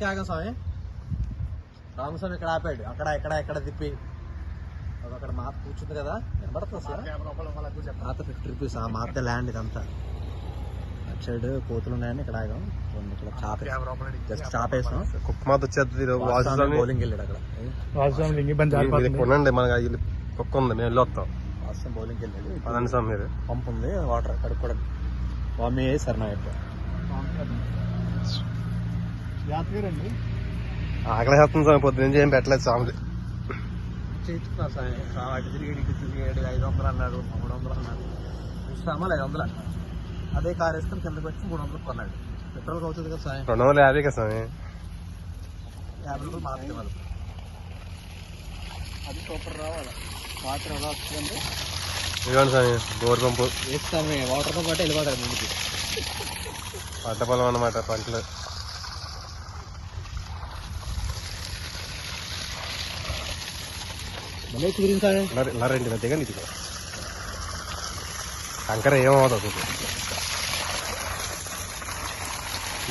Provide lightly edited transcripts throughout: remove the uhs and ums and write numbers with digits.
Last ఆగా స్వామి రామస్వామి ఇక్కడ ఆపాడు. అక్కడ తిప్పి అక్కడ మాత కూర్చుంది కదా, వినపడుతుంది సార్. మాత 50 రూపీస్. ఆ మాత ల్యాండ్ ఇదంతా. అటు సైడ్ కోతులు ఉన్నాయని ఇక్కడ ఆగాం. ఇక్కడ జస్ట్ చాపేసాం. కుక్క మాత వచ్చేది. బౌలింగ్ వెళ్ళాడు అక్కడ. కొనండి మనకి కుక్క ఉంది, మేము వెళ్ళి వస్తాం. వాస్తవం బౌలింగ్కి వెళ్ళాడు. పదండి స్వామి మీరు. పంప్ ఉంది, వాటర్ కడుక్కోవడం. మమ్మీ సార్ నా యొక్క ఆకలి వేస్తుంది స్వామి, పొద్దు నుంచి ఏం పెట్టలేదు స్వామిది. చేయించుకున్నారు స్వామి. అటు తిరిగి 500 అన్నాడు, 300 అన్నాడు. ఇస్తామా 500. అదే కార్ వేసుకొని కిందకి వచ్చి 300 కొన్నాడు. పెట్రోల్ అవుతుంది కదా స్వామి. 250 కదా స్వామి. 50 రూపాయలు మాత్రమే వాళ్ళు. అది సూపర్ రావాలి. వాటర్ ఎలా వస్తుందండి. ఇదిగోండి స్వామి బోర్ పంపు వేస్తామే. వాటర్తో పాటు వెళ్ళిపోతారు ముందుకి. పంట పొలం అన్నమాట, పంటలు. మళ్ళీ కుదిరింది సార్. ఇలా రండి దిగండి. ఇది కంకర ఏమవుతుంది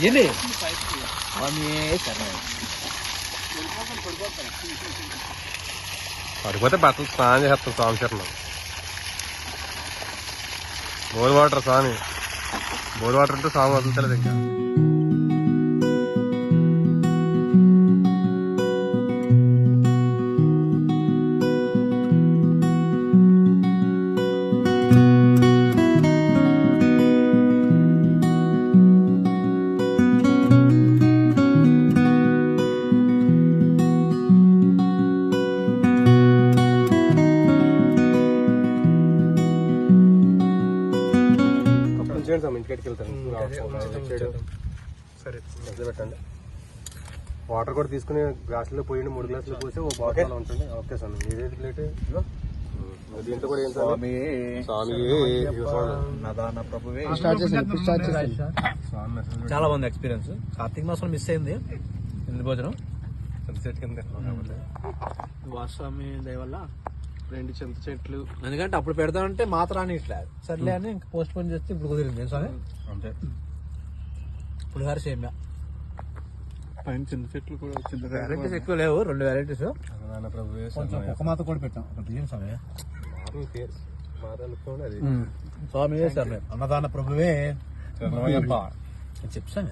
ఏంటి పడిపోతే బట్టలు స్నానం చేస్తాం స్వామి చరణం. బోర్ వాటర్ స్వామి, బోర్ వాటర్ ఉంటే స్వామి వదులుతలేదు ఇంకా. ఇంటికి వెళ్తాను. సరే పెట్టండి. వాటర్ కూడా తీసుకుని గ్లాసులో పోయిండి, 3 గ్లాసులు పోసి ఓ బాటిల్ ఉంటుంది. Okay sir. ఇదే ప్లేట్ దీంట్లో కూడా ఏం స్వామి. చాలా బాగుంది ఎక్స్పీరియన్స్. కార్తీక మాసం మిస్ అయింది ఇంటి భోజనం. వాస్వామి దయ వల్ల 2 చింత చెట్లు. ఎందుకంటే అప్పుడు పెడతామంటే మాత్రాన్ని ఇట్లా సర్లే అని ఇంకా పోస్ట్ పోన్ చేస్తే ఇప్పుడు కుదిరింది స్వామి. అంతే. పులిహార సేమ్యా. పైన చింత చెట్లు కూడా వెరైటీస్ ఎక్కువ లేవు, 2 వెరైటీస్. ఒక మాత కూడా పెట్టాం. స్వామి స్వామి సార్ అన్నదాన ప్రభువే చెప్తాను.